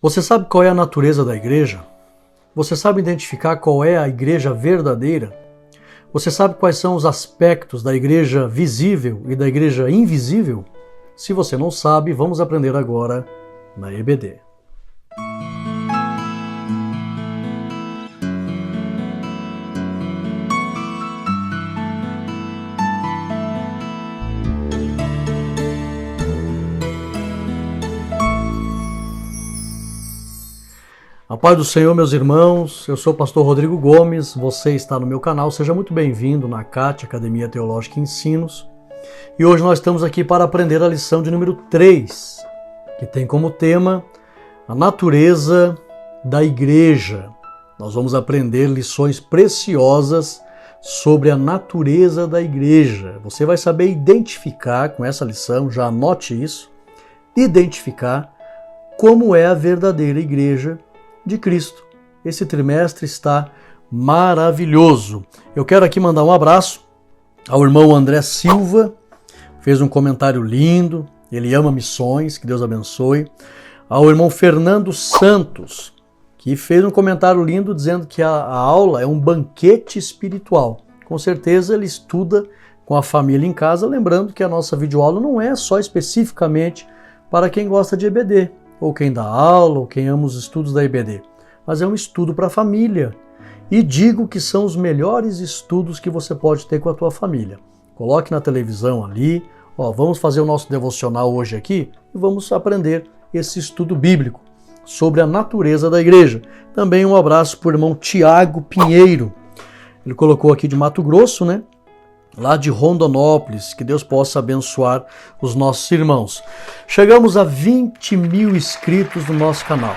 Você sabe qual é a natureza da igreja? Você sabe identificar qual é a igreja verdadeira? Você sabe quais são os aspectos da igreja visível e da igreja invisível? Se você não sabe, vamos aprender agora na EBD. A paz do Senhor, meus irmãos, eu sou o pastor Rodrigo Gomes, você está no meu canal, seja muito bem-vindo na CAT, Academia Teológica e Ensinos. E hoje nós estamos aqui para aprender a lição de número 3, que tem como tema a natureza da igreja. Nós vamos aprender lições preciosas sobre a natureza da igreja. Você vai saber identificar com essa lição, já anote isso, identificar como é a verdadeira igreja de Cristo. Esse trimestre está maravilhoso. Eu quero aqui mandar um abraço ao irmão André Silva, fez um comentário lindo, ele ama missões, que Deus abençoe. Ao irmão Fernando Santos, que fez um comentário lindo dizendo que a aula é um banquete espiritual. Com certeza ele estuda com a família em casa, lembrando que a nossa videoaula não é só especificamente para quem gosta de EBD, ou quem dá aula, ou quem ama os estudos da EBD. Mas é um estudo para a família. E digo que são os melhores estudos que você pode ter com a tua família. Coloque na televisão ali, vamos fazer o nosso devocional hoje aqui e vamos aprender esse estudo bíblico sobre a natureza da igreja. Também um abraço para o irmão Tiago Pinheiro. Ele colocou aqui de Mato Grosso, né? Lá de Rondonópolis, que Deus possa abençoar os nossos irmãos. Chegamos a 20 mil inscritos no nosso canal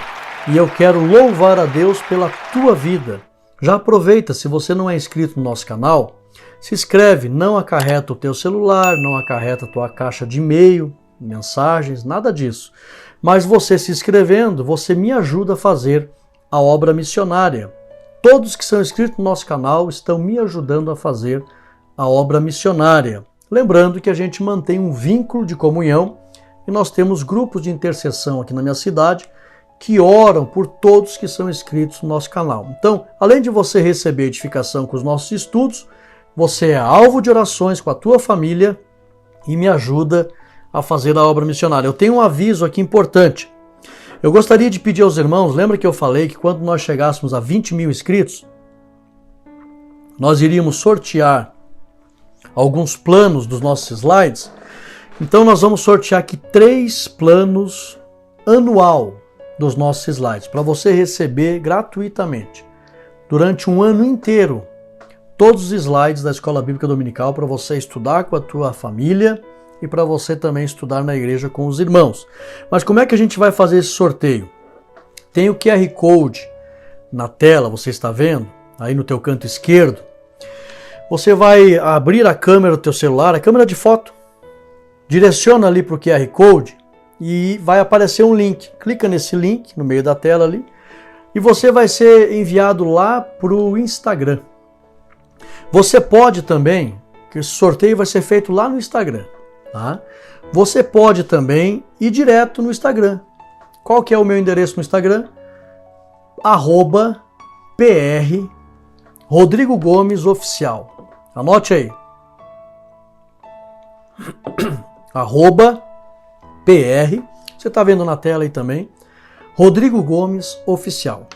e eu quero louvar a Deus pela tua vida. Já aproveita, se você não é inscrito no nosso canal, se inscreve, não acarreta o teu celular, não acarreta a tua caixa de e-mail, mensagens, nada disso. Mas você se inscrevendo, você me ajuda a fazer a obra missionária. Todos que são inscritos no nosso canal estão me ajudando a fazer a obra missionária. Lembrando que a gente mantém um vínculo de comunhão e nós temos grupos de intercessão aqui na minha cidade que oram por todos que são inscritos no nosso canal. Então, além de você receber edificação com os nossos estudos, você é alvo de orações com a tua família e me ajuda a fazer a obra missionária. Eu tenho um aviso aqui importante. Eu gostaria de pedir aos irmãos, lembra que eu falei que quando nós chegássemos a 20 mil inscritos, nós iríamos sortear alguns planos dos nossos slides. Então nós vamos sortear aqui 3 planos anual dos nossos slides, para você receber gratuitamente, durante um ano inteiro, todos os slides da Escola Bíblica Dominical para você estudar com a tua família e para você também estudar na igreja com os irmãos. Mas como é que a gente vai fazer esse sorteio? Tem o QR Code na tela, você está vendo? Aí no teu canto esquerdo. Você vai abrir a câmera do teu celular, a câmera de foto, direciona ali para o QR Code e vai aparecer um link. Clica nesse link no meio da tela ali e você vai ser enviado lá para o Instagram. Você pode também, que esse sorteio vai ser feito lá no Instagram, tá? Você pode também ir direto no Instagram. Qual que é o meu endereço no Instagram? @PR Rodrigo Gomes Oficial. Anote aí. @PR, você está vendo na tela aí também, Rodrigo Gomes Oficial.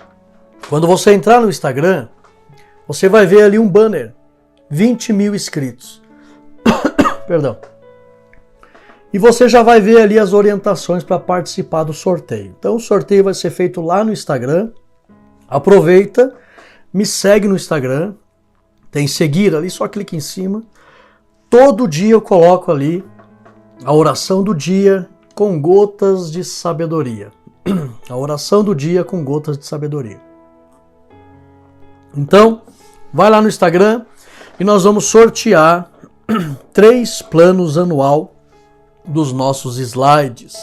Quando você entrar no Instagram, você vai ver ali um banner, 20 mil inscritos. Perdão. E você já vai ver ali as orientações para participar do sorteio. Então o sorteio vai ser feito lá no Instagram. Aproveita, me segue no Instagram. Tem seguir ali, só clique em cima. Todo dia eu coloco ali a oração do dia com gotas de sabedoria. A oração do dia com gotas de sabedoria. Então, vai lá no Instagram e nós vamos sortear 3 planos anual dos nossos slides.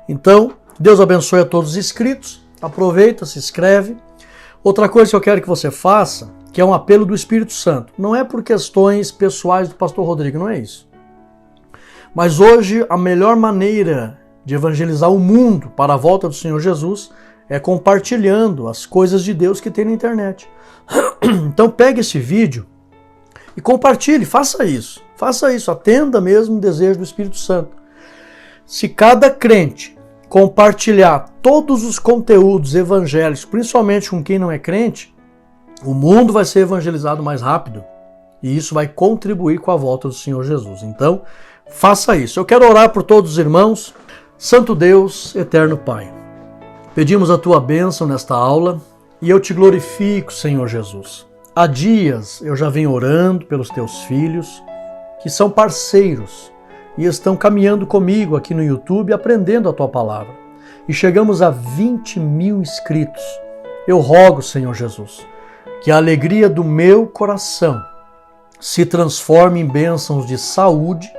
Então, Deus abençoe a todos os inscritos. Aproveita, se inscreve. Outra coisa que eu quero que você faça, que é um apelo do Espírito Santo. Não é por questões pessoais do pastor Rodrigo, não é isso. Mas hoje a melhor maneira de evangelizar o mundo para a volta do Senhor Jesus é compartilhando as coisas de Deus que tem na internet. Então pegue esse vídeo e compartilhe, faça isso, atenda mesmo o desejo do Espírito Santo. Se cada crente compartilhar todos os conteúdos evangélicos, principalmente com quem não é crente, o mundo vai ser evangelizado mais rápido e isso vai contribuir com a volta do Senhor Jesus. Então, faça isso. Eu quero orar por todos os irmãos. Santo Deus, eterno Pai, pedimos a Tua bênção nesta aula e eu te glorifico, Senhor Jesus. Há dias eu já venho orando pelos Teus filhos, que são parceiros e estão caminhando comigo aqui no YouTube, aprendendo a Tua palavra. E chegamos a 20 mil inscritos. Eu rogo, Senhor Jesus, que a alegria do meu coração se transforme em bênçãos de saúde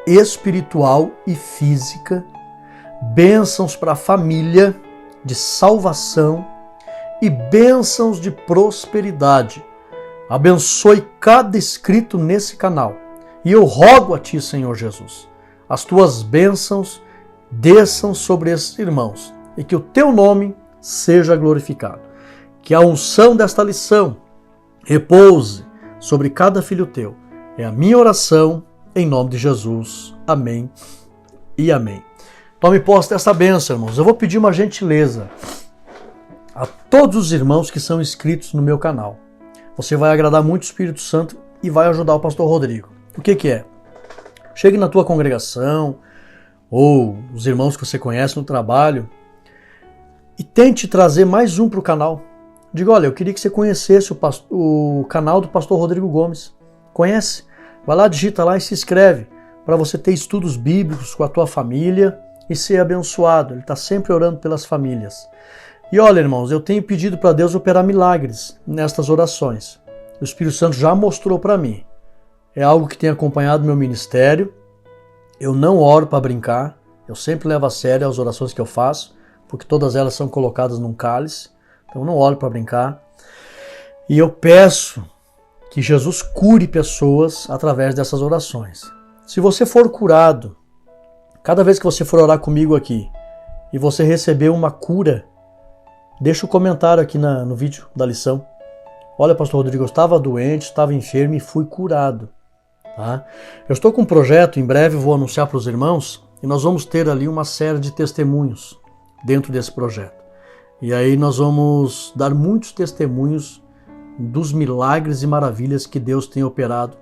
espiritual e física, bênçãos para a família, de salvação e bênçãos de prosperidade. Abençoe cada inscrito nesse canal. E eu rogo a Ti, Senhor Jesus, as Tuas bênçãos desçam sobre esses irmãos e que o Teu nome seja glorificado. Que a unção desta lição repouse sobre cada filho Teu. É a minha oração em nome de Jesus. Amém e amém. Tome posse dessa bênção, irmãos. Eu vou pedir uma gentileza a todos os irmãos que são inscritos no meu canal. Você vai agradar muito o Espírito Santo e vai ajudar o pastor Rodrigo. O que é? Chegue na tua congregação ou os irmãos que você conhece no trabalho e tente trazer mais um para o canal. Diga, olha, eu queria que você conhecesse o canal do pastor Rodrigo Gomes. Conhece? Vai lá, digita lá e se inscreve para você ter estudos bíblicos com a tua família e ser abençoado. Ele está sempre orando pelas famílias. E olha, irmãos, eu tenho pedido para Deus operar milagres nestas orações. O Espírito Santo já mostrou para mim. É algo que tem acompanhado meu ministério. Eu não oro para brincar. Eu sempre levo a sério as orações que eu faço, porque todas elas são colocadas num cálice. Então eu não oro para brincar. E eu peço que Jesus cure pessoas através dessas orações. Se você for curado, cada vez que você for orar comigo aqui e você receber uma cura, deixa um comentário aqui no vídeo da lição. Olha, pastor Rodrigo, eu estava doente, estava enfermo e fui curado. Tá? Eu estou com um projeto, em breve vou anunciar para os irmãos, e nós vamos ter ali uma série de testemunhos dentro desse projeto. E aí nós vamos dar muitos testemunhos dos milagres e maravilhas que Deus tem operado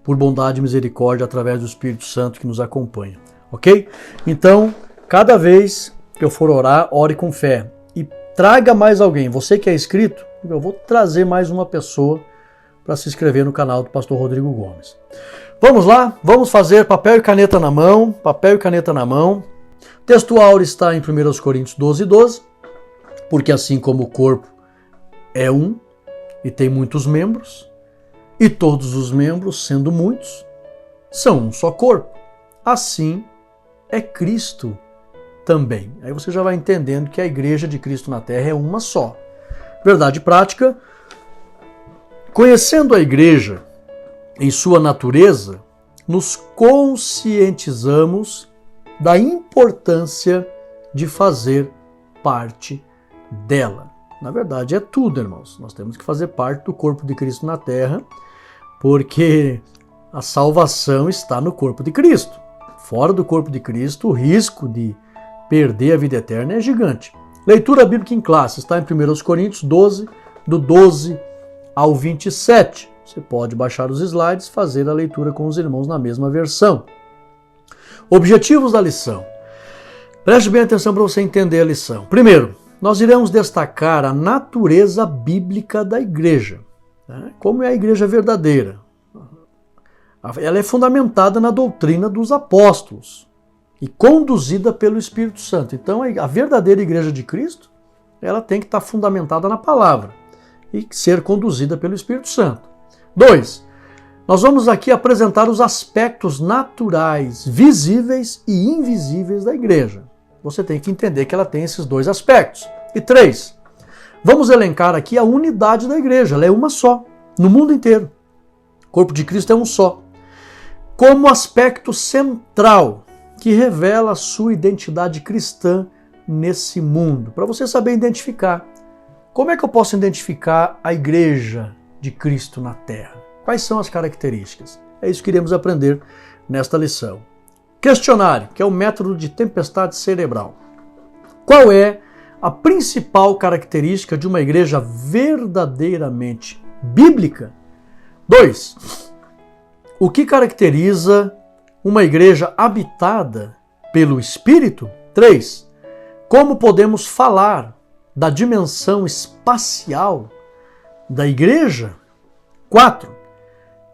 por bondade e misericórdia através do Espírito Santo que nos acompanha. Ok? Então, cada vez que eu for orar, ore com fé. E traga mais alguém. Você que é inscrito, eu vou trazer mais uma pessoa para se inscrever no canal do pastor Rodrigo Gomes. Vamos lá? Vamos fazer papel e caneta na mão. Papel e caneta na mão. O texto áureo está em 1 Coríntios 12:12. Porque assim como o corpo é um e tem muitos membros, e todos os membros, sendo muitos, são um só corpo, assim é Cristo também. Aí você já vai entendendo que a igreja de Cristo na Terra é uma só. Verdade prática, conhecendo a igreja em sua natureza, nos conscientizamos da importância de fazer parte dela. Na verdade é tudo, irmãos. Nós temos que fazer parte do corpo de Cristo na Terra, porque a salvação está no corpo de Cristo. Fora do corpo de Cristo, o risco de perder a vida eterna é gigante. Leitura bíblica em classe está em 1 Coríntios 12, do 12 ao 27. Você pode baixar os slides e fazer a leitura com os irmãos na mesma versão. Objetivos da lição. Preste bem atenção para você entender a lição. Primeiro, nós iremos destacar a natureza bíblica da igreja. Como é a igreja verdadeira? Ela é fundamentada na doutrina dos apóstolos e conduzida pelo Espírito Santo. Então, a verdadeira igreja de Cristo, ela tem que estar fundamentada na palavra e ser conduzida pelo Espírito Santo. 2. Nós vamos aqui apresentar os aspectos naturais, visíveis e invisíveis da igreja. Você tem que entender que ela tem esses dois aspectos. E 3. Vamos elencar aqui a unidade da igreja. Ela é uma só, no mundo inteiro. O corpo de Cristo é um só. Como aspecto central que revela a sua identidade cristã nesse mundo, para você saber identificar. Como é que eu posso identificar a igreja de Cristo na Terra? Quais são as características? É isso que iremos aprender nesta lição. Questionário, que é o método de tempestade cerebral. Qual é a principal característica de uma igreja verdadeiramente bíblica? 2. O que caracteriza uma igreja habitada pelo Espírito? 3. Como podemos falar da dimensão espacial da igreja? 4.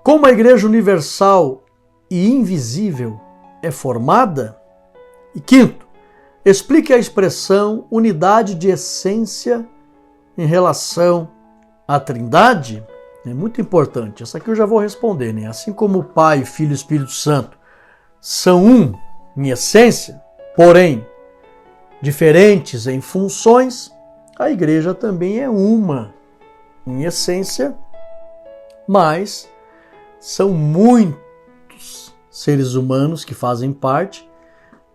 Como a igreja universal e invisível é formada? E 5. Explique a expressão unidade de essência em relação à Trindade. É muito importante. Essa aqui eu já vou responder, né? Assim como o Pai, Filho e Espírito Santo são um em essência, porém diferentes em funções, a igreja também é uma em essência, mas são muitos seres humanos que fazem parte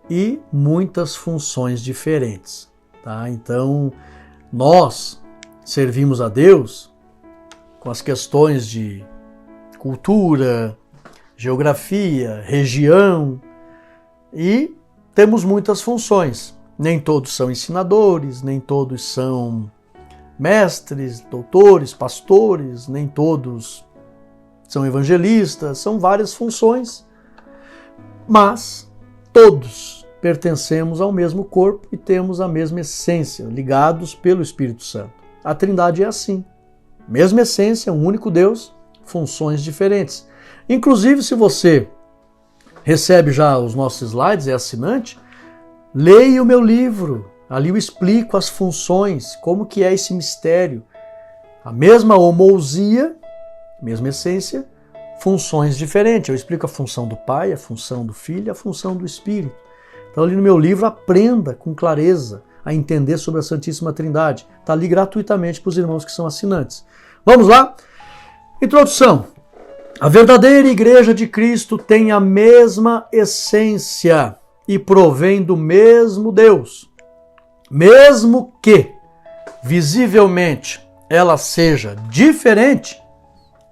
e muitas funções diferentes, tá? Então, nós servimos a Deus com as questões de cultura, geografia, região, e temos muitas funções. Nem todos são ensinadores, nem todos são mestres, doutores, pastores, nem todos são evangelistas, são várias funções, mas todos pertencemos ao mesmo corpo e temos a mesma essência, ligados pelo Espírito Santo. A Trindade é assim. Mesma essência, um único Deus, funções diferentes. Inclusive, se você recebe já os nossos slides, é assinante, leia o meu livro. Ali eu explico as funções, como que é esse mistério. A mesma homoousia, mesma essência, funções diferentes. Eu explico a função do Pai, a função do Filho e a função do Espírito. Então ali no meu livro, aprenda com clareza a entender sobre a Santíssima Trindade. Está ali gratuitamente para os irmãos que são assinantes. Vamos lá? Introdução. A verdadeira igreja de Cristo tem a mesma essência e provém do mesmo Deus. Mesmo que, visivelmente, ela seja diferente,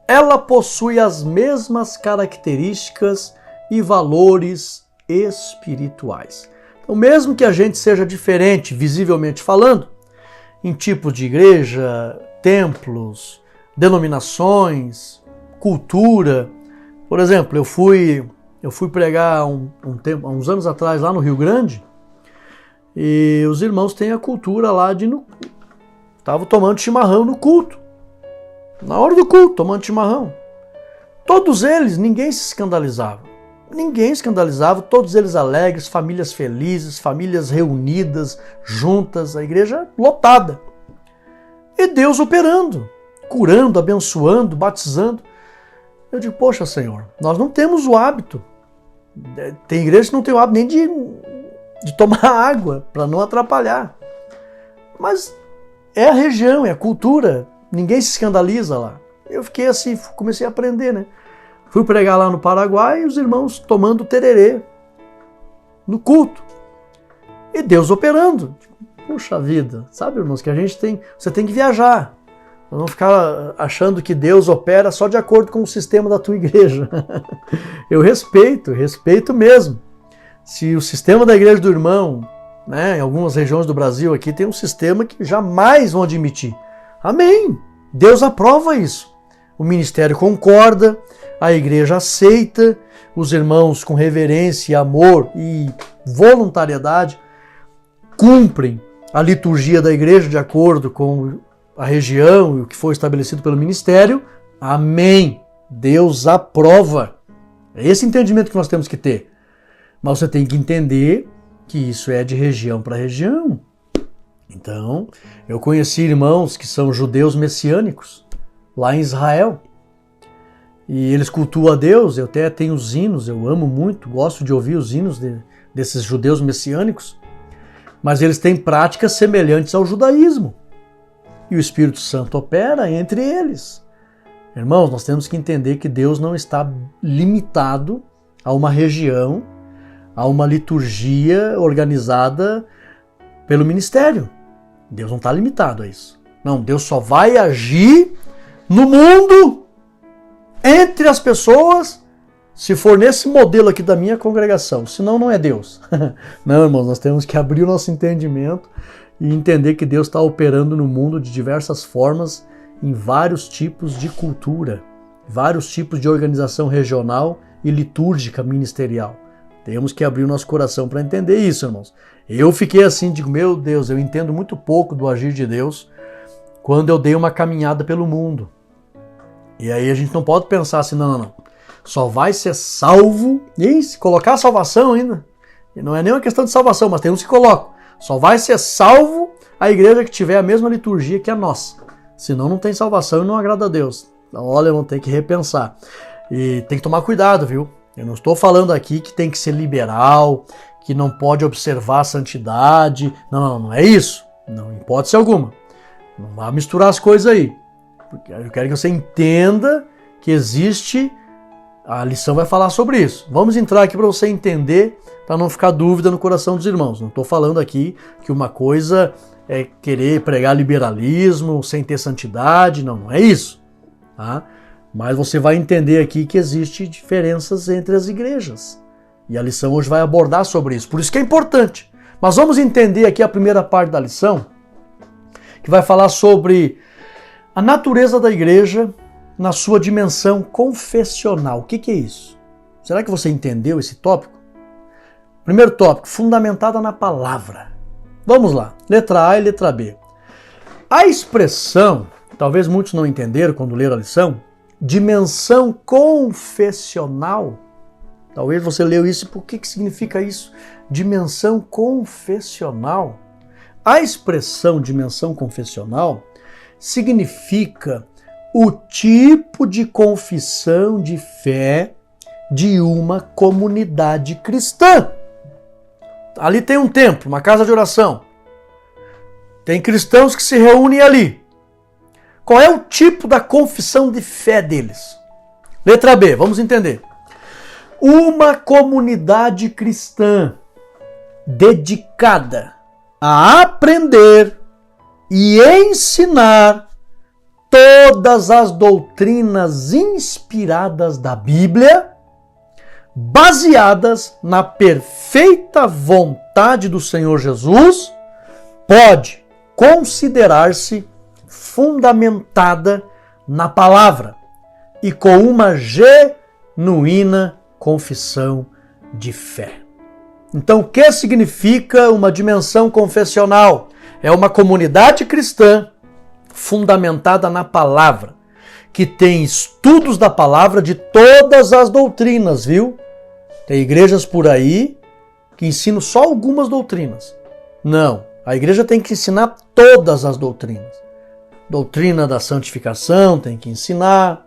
ela possui as mesmas características e valores espirituais. Então, mesmo que a gente seja diferente, visivelmente falando, em tipos de igreja, templos, denominações, cultura. Por exemplo, eu fui pregar há uns anos atrás lá no Rio Grande, e os irmãos têm a cultura lá de estavam tomando chimarrão no culto. Na hora do culto, tomando chimarrão. Todos eles, ninguém se escandalizava. Ninguém escandalizava, todos eles alegres, famílias felizes, famílias reunidas, juntas, a igreja lotada. E Deus operando, curando, abençoando, batizando. Eu digo, poxa, Senhor, nós não temos o hábito. Tem igreja que não tem o hábito nem de tomar água, para não atrapalhar. Mas é a região, é a cultura, ninguém se escandaliza lá. Eu fiquei assim, comecei a aprender, né? Fui pregar lá no Paraguai e os irmãos tomando tererê no culto. E Deus operando. Puxa vida, sabe, irmãos, que você tem que viajar. Não ficar achando que Deus opera só de acordo com o sistema da tua igreja. Eu respeito mesmo. Se o sistema da igreja do irmão, né, em algumas regiões do Brasil aqui, tem um sistema que jamais vão admitir. Amém! Deus aprova isso. O ministério concorda, a igreja aceita, os irmãos com reverência, amor e voluntariedade cumprem a liturgia da igreja de acordo com a região e o que foi estabelecido pelo ministério. Amém! Deus aprova. É esse entendimento que nós temos que ter. Mas você tem que entender que isso é de região para região. Então, eu conheci irmãos que são judeus messiânicos lá em Israel. E eles cultuam a Deus. Eu até tenho os hinos, eu amo muito, gosto de ouvir os hinos desses judeus messiânicos. Mas eles têm práticas semelhantes ao judaísmo. E o Espírito Santo opera entre eles. Irmãos, nós temos que entender que Deus não está limitado a uma região, a uma liturgia organizada pelo ministério. Deus não está limitado a isso. Não, Deus só vai agir no mundo, entre as pessoas, se for nesse modelo aqui da minha congregação. Senão não é Deus. Não, irmãos, nós temos que abrir o nosso entendimento e entender que Deus está operando no mundo de diversas formas, em vários tipos de cultura, vários tipos de organização regional e litúrgica ministerial. Temos que abrir o nosso coração para entender isso, irmãos. Eu fiquei assim, digo, meu Deus, eu entendo muito pouco do agir de Deus quando eu dei uma caminhada pelo mundo. E aí a gente não pode pensar assim, não. Só vai ser salvo, e se colocar a salvação ainda, e não é nem uma questão de salvação, mas tem uns que colocam. Só vai ser salvo a igreja que tiver a mesma liturgia que a nossa. Senão não tem salvação e não agrada a Deus. Então, olha, vamos ter que repensar. E tem que tomar cuidado, viu? Eu não estou falando aqui que tem que ser liberal, que não pode observar a santidade. Não é isso. Não, em hipótese alguma. Não vá misturar as coisas aí. Porque eu quero que você entenda que existe... A lição vai falar sobre isso. Vamos entrar aqui para você entender, para não ficar dúvida no coração dos irmãos. Não estou falando aqui que uma coisa é querer pregar liberalismo sem ter santidade. Não é isso. Tá? Mas você vai entender aqui que existem diferenças entre as igrejas. E a lição hoje vai abordar sobre isso. Por isso que é importante. Mas vamos entender aqui a primeira parte da lição, que vai falar sobre a natureza da igreja na sua dimensão confessional. O que é isso? Será que você entendeu esse tópico? Primeiro tópico, fundamentada na palavra. Vamos lá, letra A e letra B. A expressão, talvez muitos não entenderam quando leram a lição, dimensão confessional. Talvez você leu isso, por que significa isso? Dimensão confessional. A expressão dimensão confessional significa o tipo de confissão de fé de uma comunidade cristã. Ali tem um templo, uma casa de oração. Tem cristãos que se reúnem ali. Qual é o tipo da confissão de fé deles? Letra B, vamos entender. Uma comunidade cristã dedicada a aprender e ensinar todas as doutrinas inspiradas da Bíblia, baseadas na perfeita vontade do Senhor Jesus, pode considerar-se fundamentada na palavra e com uma genuína confissão de fé. Então, o que significa uma dimensão confessional? É uma comunidade cristã fundamentada na palavra, que tem estudos da palavra de todas as doutrinas, viu? Tem igrejas por aí que ensinam só algumas doutrinas. Não, a igreja tem que ensinar todas as doutrinas. Doutrina da santificação tem que ensinar,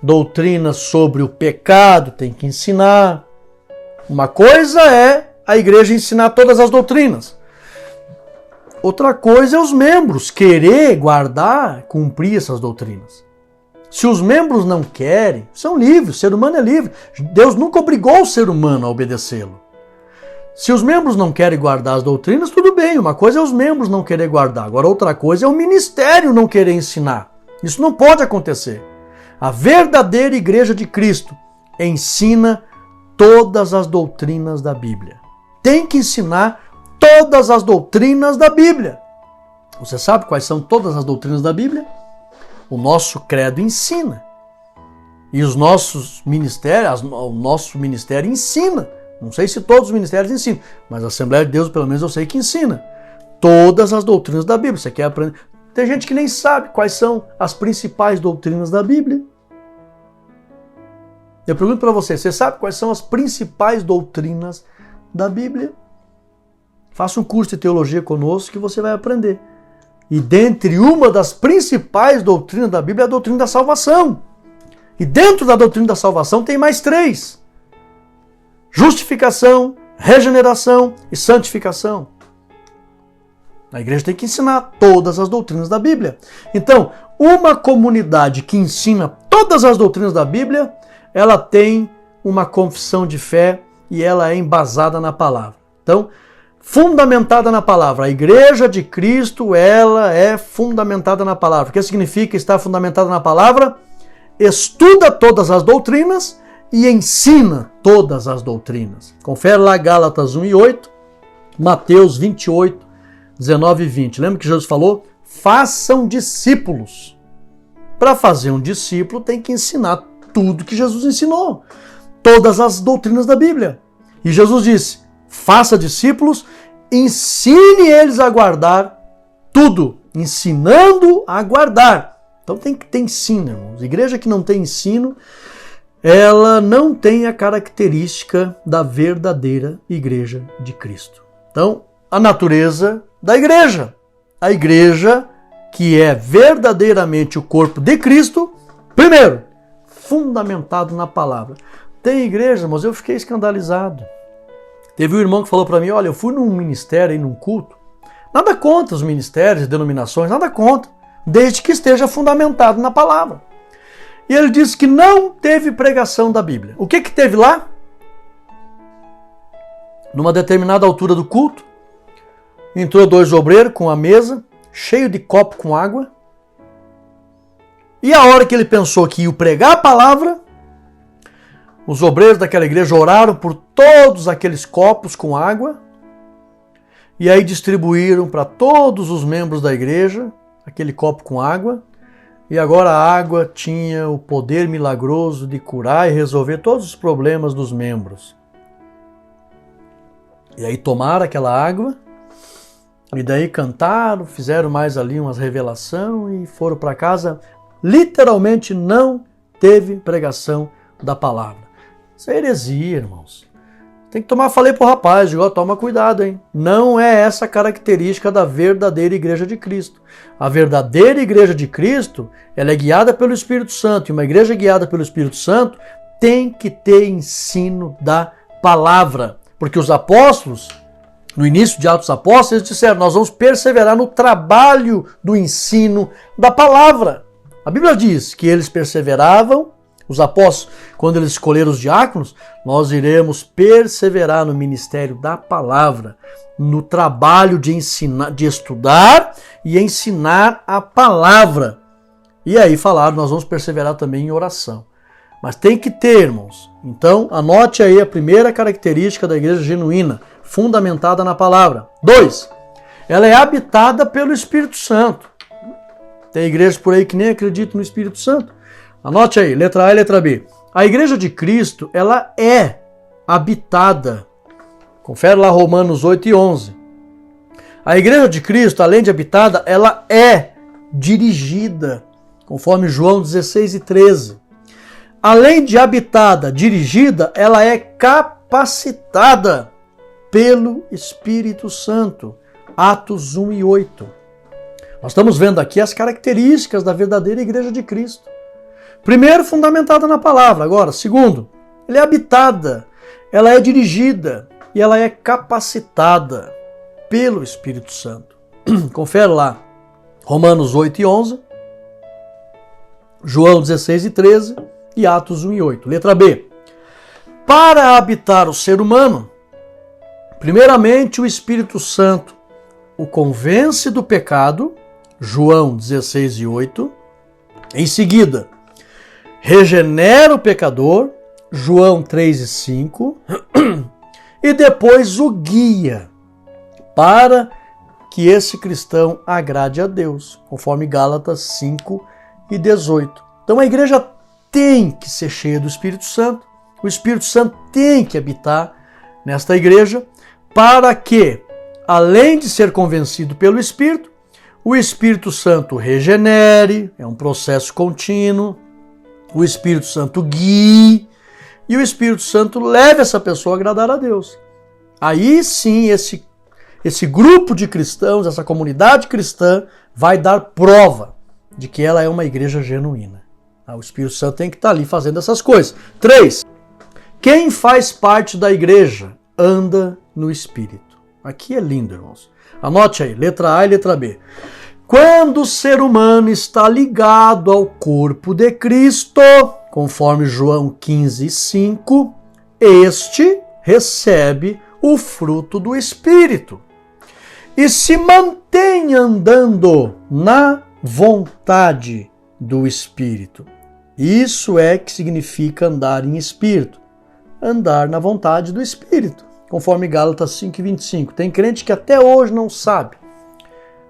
doutrina sobre o pecado tem que ensinar. Uma coisa é a igreja ensinar todas as doutrinas. Outra coisa é os membros querer guardar, cumprir essas doutrinas. Se os membros não querem, são livres, o ser humano é livre. Deus nunca obrigou o ser humano a obedecê-lo. Se os membros não querem guardar as doutrinas, tudo bem. Uma coisa é os membros não querer guardar. Agora outra coisa é o ministério não querer ensinar. Isso não pode acontecer. A verdadeira igreja de Cristo ensina todas as doutrinas da Bíblia. Tem que ensinar todas as doutrinas da Bíblia. Você sabe quais são todas as doutrinas da Bíblia? O nosso credo ensina. E os nossos ministérios, o nosso ministério ensina. Não sei se todos os ministérios ensinam, mas a Assembleia de Deus, pelo menos eu sei que ensina. Todas as doutrinas da Bíblia. Você quer aprender? Tem gente que nem sabe quais são as principais doutrinas da Bíblia. Eu pergunto para você, você sabe quais são as principais doutrinas da Bíblia? Faça um curso de teologia conosco que você vai aprender. E dentre uma das principais doutrinas da Bíblia é a doutrina da salvação. E dentro da doutrina da salvação tem mais 3. Justificação, regeneração e santificação. A igreja tem que ensinar todas as doutrinas da Bíblia. Então, uma comunidade que ensina todas as doutrinas da Bíblia, ela tem uma confissão de fé e ela é embasada na palavra. Então, fundamentada na palavra. A igreja de Cristo, ela é fundamentada na palavra. O que significa estar fundamentada na palavra? Estuda todas as doutrinas e ensina todas as doutrinas. Confere lá Gálatas 1:8, Mateus 28, 19 e 20. Lembra que Jesus falou? Façam discípulos. Para fazer um discípulo tem que ensinar tudo que Jesus ensinou. Todas as doutrinas da Bíblia. E Jesus disse, faça discípulos, ensine eles a guardar tudo. Ensinando a guardar. Então tem que ter ensino, irmãos. Igreja que não tem ensino, ela não tem a característica da verdadeira igreja de Cristo. Então, a natureza da igreja. A igreja que é verdadeiramente o corpo de Cristo, primeiro, fundamentado na palavra. Tem igreja, mas eu fiquei escandalizado. Teve um irmão que falou para mim, olha, eu fui num ministério, num culto. Nada contra os ministérios e denominações, nada contra, desde que esteja fundamentado na palavra. E ele disse que não teve pregação da Bíblia. O que teve lá? Numa determinada altura do culto, entrou 2 obreiros com a mesa, cheio de copo com água. E a hora que ele pensou que ia pregar a palavra, os obreiros daquela igreja oraram por todos aqueles copos com água e aí distribuíram para todos os membros da igreja aquele copo com água. E agora a água tinha o poder milagroso de curar e resolver todos os problemas dos membros. E aí tomaram aquela água e daí cantaram, fizeram mais ali umas revelações e foram para casa. Literalmente não teve pregação da palavra. Isso é heresia, irmãos. Tem que tomar, falei pro rapaz, digo, toma cuidado, hein? Não é essa a característica da verdadeira igreja de Cristo. A verdadeira igreja de Cristo, ela é guiada pelo Espírito Santo. E uma igreja guiada pelo Espírito Santo tem que ter ensino da palavra. Porque os apóstolos, no início de Atos dos Apóstolos, eles disseram, nós vamos perseverar no trabalho do ensino da palavra. A Bíblia diz que eles perseveravam, os apóstolos, quando eles escolheram os diáconos, nós iremos perseverar no ministério da palavra, no trabalho de ensinar, de estudar e ensinar a palavra. E aí falaram, nós vamos perseverar também em oração. Mas tem que ter, irmãos. Então, anote aí a primeira característica da igreja genuína, fundamentada na palavra. 2, ela é habitada pelo Espírito Santo. Tem igrejas por aí que nem acreditam no Espírito Santo. Anote aí, letra A e letra B. A igreja de Cristo, ela é habitada. Confere lá Romanos 8 e 11. A igreja de Cristo, além de habitada, ela é dirigida, conforme João 16 e 13. Além de habitada, dirigida, ela é capacitada pelo Espírito Santo. Atos 1 e 8. Nós estamos vendo aqui as características da verdadeira igreja de Cristo. Primeiro, fundamentada na palavra. Agora, segundo, ela é habitada, ela é dirigida e ela é capacitada pelo Espírito Santo. Confere lá, Romanos 8 e 11, João 16 e 13 e Atos 1 e 8. Letra B. Para habitar o ser humano, primeiramente o Espírito Santo o convence do pecado, João 16 e 8. Em seguida, regenera o pecador, João 3 e 5, e depois o guia para que esse cristão agrade a Deus, conforme Gálatas 5 e 18. Então a igreja tem que ser cheia do Espírito Santo, o Espírito Santo tem que habitar nesta igreja, para que, além de ser convencido pelo Espírito, o Espírito Santo regenere, é um processo contínuo, o Espírito Santo guie e o Espírito Santo leve essa pessoa a agradar a Deus. Aí sim esse grupo de cristãos, essa comunidade cristã vai dar prova de que ela é uma igreja genuína. O Espírito Santo tem que estar ali fazendo essas coisas. 3. Quem faz parte da igreja anda no Espírito. Aqui é lindo, irmãos. Anote aí, letra A e letra B. Quando o ser humano está ligado ao corpo de Cristo, conforme João 15, 5, este recebe o fruto do Espírito e se mantém andando na vontade do Espírito. Isso é que significa andar em Espírito. Andar na vontade do Espírito, conforme Gálatas 5:25. Tem crente que até hoje não sabe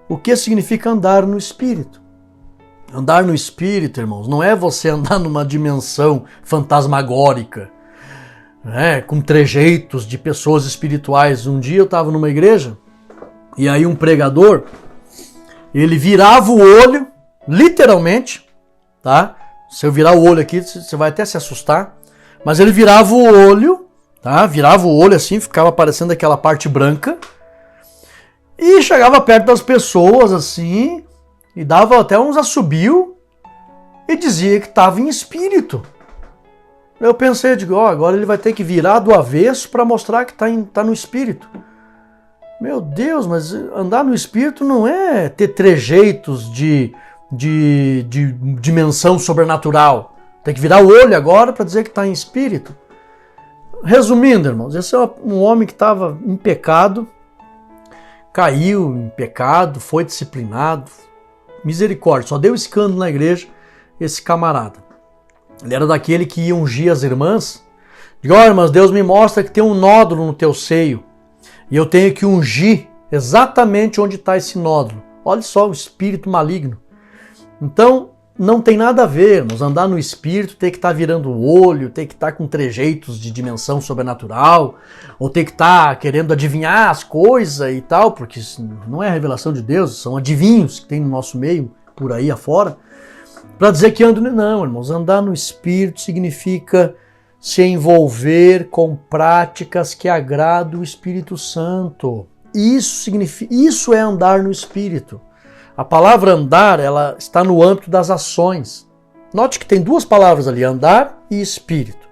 o que significa andar no Espírito. Andar no Espírito, irmãos, não é você andar numa dimensão fantasmagórica, com trejeitos de pessoas espirituais. Um dia eu estava numa igreja e aí um pregador, ele virava o olho, literalmente, tá? Se eu virar o olho aqui, você vai até se assustar, mas ele virava o olho, tá? Virava o olho assim, ficava aparecendo aquela parte branca e chegava perto das pessoas assim e dava até uns assobio e dizia que estava em espírito. Eu pensei, digo, agora ele vai ter que virar do avesso para mostrar que tá no espírito. Meu Deus, mas andar no espírito não é ter trejeitos de dimensão sobrenatural. Tem que virar o olho agora para dizer que está em espírito. Resumindo, irmãos, esse é um homem que estava em pecado, caiu em pecado, foi disciplinado. Misericórdia, só deu escândalo na igreja esse camarada. Ele era daquele que ia ungir as irmãs. Digo, irmãs, Deus me mostra que tem um nódulo no teu seio. E eu tenho que ungir exatamente onde está esse nódulo. Olha só o espírito maligno. Então, não tem nada a ver, irmãos. Andar no espírito tem que estar virando o olho, tem que estar com trejeitos de dimensão sobrenatural, ou tem que estar querendo adivinhar as coisas e tal, porque isso não é a revelação de Deus, são adivinhos que tem no nosso meio, por aí afora, para dizer que ando... Não, irmãos, andar no espírito significa se envolver com práticas que agradam o Espírito Santo. Isso é andar no Espírito. A palavra andar, ela está no âmbito das ações. Note que tem duas palavras ali, andar e espírito.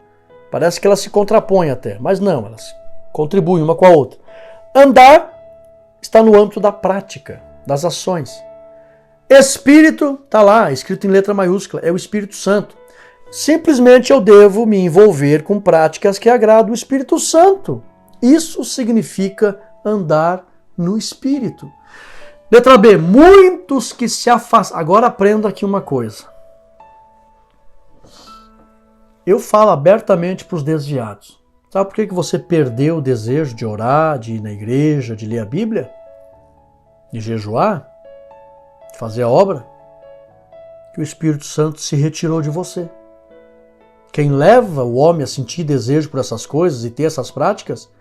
Parece que elas se contrapõem até, mas não, elas contribuem uma com a outra. Andar está no âmbito da prática, das ações. Espírito está lá, escrito em letra maiúscula, é o Espírito Santo. Simplesmente eu devo me envolver com práticas que agradam o Espírito Santo. Isso significa andar no Espírito. Letra B, muitos que se afastam. Agora aprenda aqui uma coisa. Eu falo abertamente para os desviados. Sabe por que você perdeu o desejo de orar, de ir na igreja, de ler a Bíblia? De jejuar? De fazer a obra? Que o Espírito Santo se retirou de você. Quem leva o homem a sentir desejo por essas coisas e ter essas práticas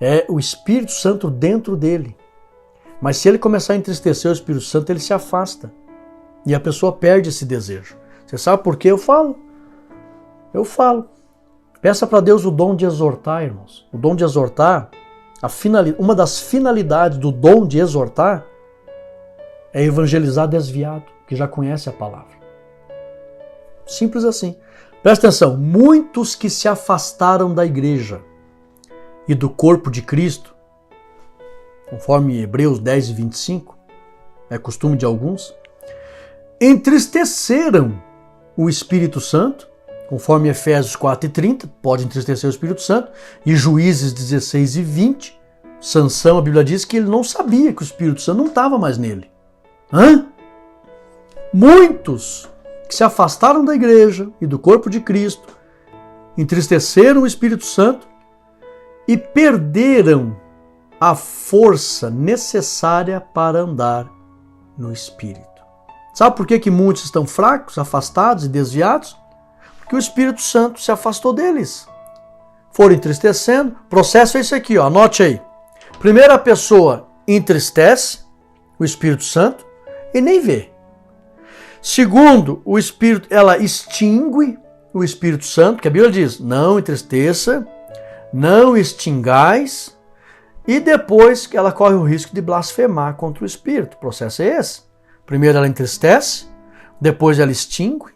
é o Espírito Santo dentro dele. Mas se ele começar a entristecer o Espírito Santo, ele se afasta. E a pessoa perde esse desejo. Você sabe por que eu falo? Eu falo. Peça para Deus o dom de exortar, irmãos. O dom de exortar, uma das finalidades do dom de exortar é evangelizar desviado, que já conhece a palavra. Simples assim. Presta atenção, muitos que se afastaram da igreja e do corpo de Cristo, conforme Hebreus 10:25, é costume de alguns, entristeceram o Espírito Santo, conforme Efésios 4:30, pode entristecer o Espírito Santo, e Juízes 16:20, Sansão, a Bíblia diz que ele não sabia que o Espírito Santo não estava mais nele. Muitos que se afastaram da igreja e do corpo de Cristo, entristeceram o Espírito Santo e perderam a força necessária para andar no Espírito. Sabe por que muitos estão fracos, afastados e desviados? Porque o Espírito Santo se afastou deles. Foram entristecendo. O processo é esse aqui, anote aí. Primeiro a pessoa entristece o Espírito Santo e nem vê. Segundo, o Espírito, ela extingue o Espírito Santo, que a Bíblia diz, não entristeça, não extingais, e depois que ela corre o risco de blasfemar contra o Espírito. O processo é esse. Primeiro ela entristece, depois ela extingue,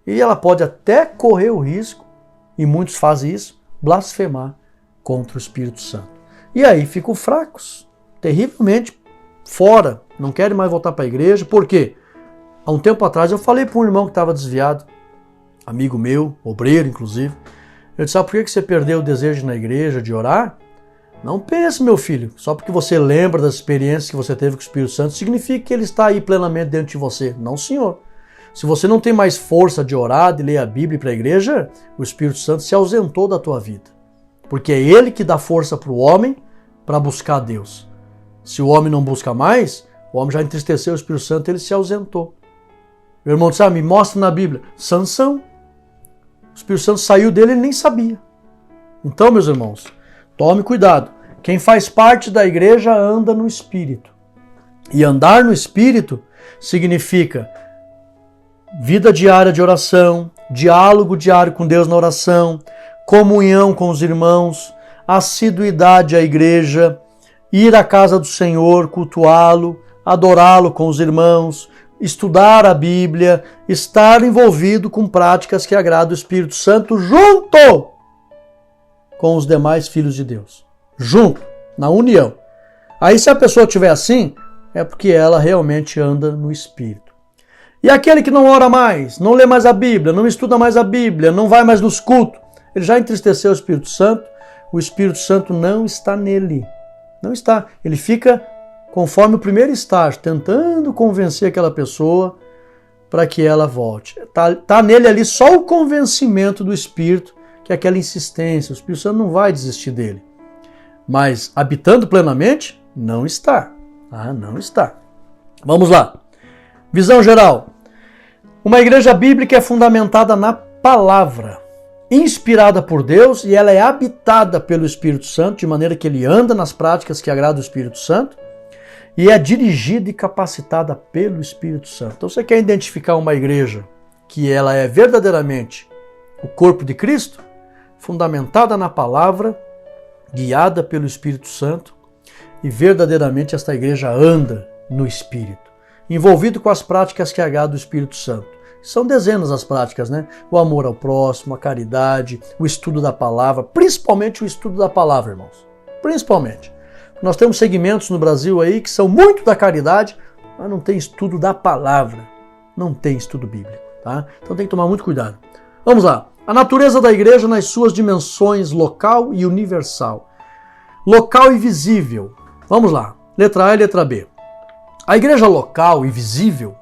e ela pode até correr o risco, e muitos fazem isso, blasfemar contra o Espírito Santo. E aí ficam fracos, terrivelmente fora, não querem mais voltar para a igreja. Por quê? Há um tempo atrás eu falei para um irmão que estava desviado, amigo meu, obreiro inclusive, eu disse, sabe por que você perdeu o desejo na igreja de orar? Não pense, meu filho, só porque você lembra das experiências que você teve com o Espírito Santo, significa que ele está aí plenamente dentro de você. Não, senhor. Se você não tem mais força de orar, de ler a Bíblia para a igreja, o Espírito Santo se ausentou da tua vida. Porque é ele que dá força para o homem para buscar Deus. Se o homem não busca mais, o homem já entristeceu o Espírito Santo, ele se ausentou. Meu irmão disse, me mostra na Bíblia. Sansão. O Espírito Santo saiu dele, ele nem sabia. Então, meus irmãos, tome cuidado. Quem faz parte da igreja anda no Espírito. E andar no Espírito significa vida diária de oração, diálogo diário com Deus na oração, comunhão com os irmãos, assiduidade à igreja, ir à casa do Senhor, cultuá-lo, adorá-lo com os irmãos, estudar a Bíblia, estar envolvido com práticas que agradam o Espírito Santo junto com os demais filhos de Deus. Junto, na união. Aí se a pessoa estiver assim, é porque ela realmente anda no Espírito. E aquele que não ora mais, não lê mais a Bíblia, não estuda mais a Bíblia, não vai mais nos cultos, ele já entristeceu o Espírito Santo não está nele. Não está. Ele fica conforme o primeiro estágio, tentando convencer aquela pessoa para que ela volte. Tá nele ali só o convencimento do Espírito, que é aquela insistência. O Espírito Santo não vai desistir dele. Mas habitando plenamente, não está. Não está. Vamos lá. Visão geral. Uma igreja bíblica é fundamentada na palavra, inspirada por Deus, e ela é habitada pelo Espírito Santo, de maneira que ele anda nas práticas que agradam o Espírito Santo, e é dirigida e capacitada pelo Espírito Santo. Então você quer identificar uma igreja que ela é verdadeiramente o corpo de Cristo, fundamentada na palavra, guiada pelo Espírito Santo, e verdadeiramente esta igreja anda no Espírito, envolvido com as práticas que agradam o Espírito Santo. São dezenas as práticas, né? O amor ao próximo, a caridade, o estudo da palavra, principalmente o estudo da palavra, irmãos. Principalmente. Nós temos segmentos no Brasil aí que são muito da caridade, mas não tem estudo da palavra, não tem estudo bíblico, tá? Então tem que tomar muito cuidado. Vamos lá. A natureza da igreja nas suas dimensões local e universal. Local e visível. Vamos lá. Letra A e letra B. A igreja local e visível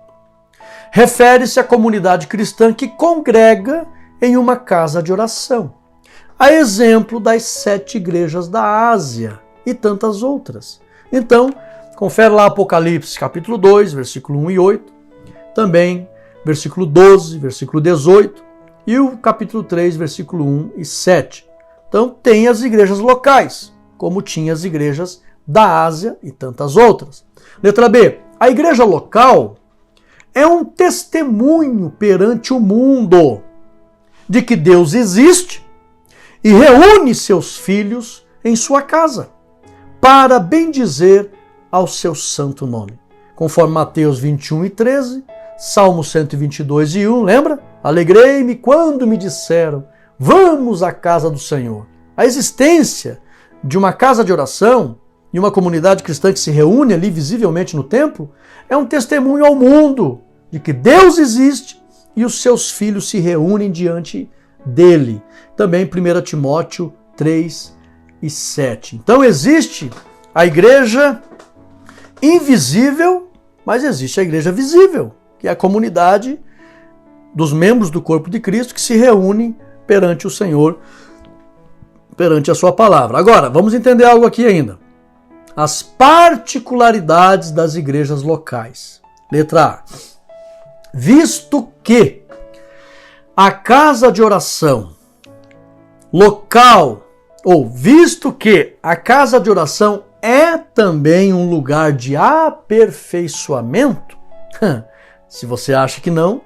refere-se à comunidade cristã que congrega em uma casa de oração, a exemplo das 7 igrejas da Ásia e tantas outras. Então, confere lá Apocalipse capítulo 2, versículo 1 e 8, também versículo 12, versículo 18 e o capítulo 3, versículo 1 e 7. Então, tem as igrejas locais, como tinha as igrejas da Ásia e tantas outras. Letra B. A igreja local é um testemunho perante o mundo de que Deus existe e reúne seus filhos em sua casa para bendizer ao seu santo nome. Conforme Mateus 21 e 13, Salmo 122 e 1, lembra? Alegrei-me quando me disseram, vamos à casa do Senhor. A existência de uma casa de oração e uma comunidade cristã que se reúne ali visivelmente no templo, é um testemunho ao mundo de que Deus existe e os seus filhos se reúnem diante dele. Também 1 Timóteo 3 e 7. Então existe a igreja invisível, mas existe a igreja visível, que é a comunidade dos membros do corpo de Cristo que se reúnem perante o Senhor, perante a sua palavra. Agora, vamos entender algo aqui ainda. As particularidades das igrejas locais. Letra A. Visto que a casa de oração local, ou visto que a casa de oração é também um lugar de aperfeiçoamento, se você acha que não,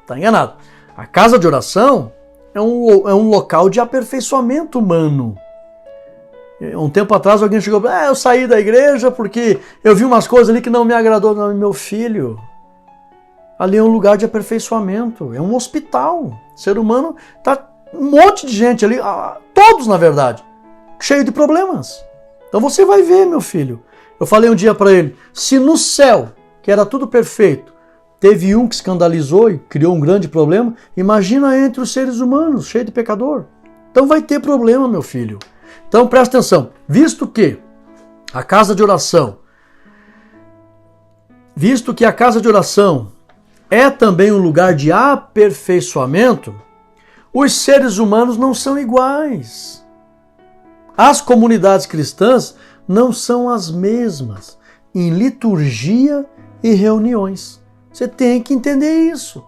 está enganado. A casa de oração é um local de aperfeiçoamento humano. Um tempo atrás alguém chegou e falou, eu saí da igreja porque eu vi umas coisas ali que não me agradou. Não, meu filho, ali é um lugar de aperfeiçoamento, é um hospital. O ser humano está um monte de gente ali, todos na verdade, cheio de problemas. Então você vai ver, meu filho. Eu falei um dia para ele, se no céu, que era tudo perfeito, teve um que escandalizou e criou um grande problema, imagina entre os seres humanos, cheio de pecador. Então vai ter problema, meu filho. Então presta atenção, visto que a casa de oração é também um lugar de aperfeiçoamento, os seres humanos não são iguais. As comunidades cristãs não são as mesmas em liturgia e reuniões. Você tem que entender isso.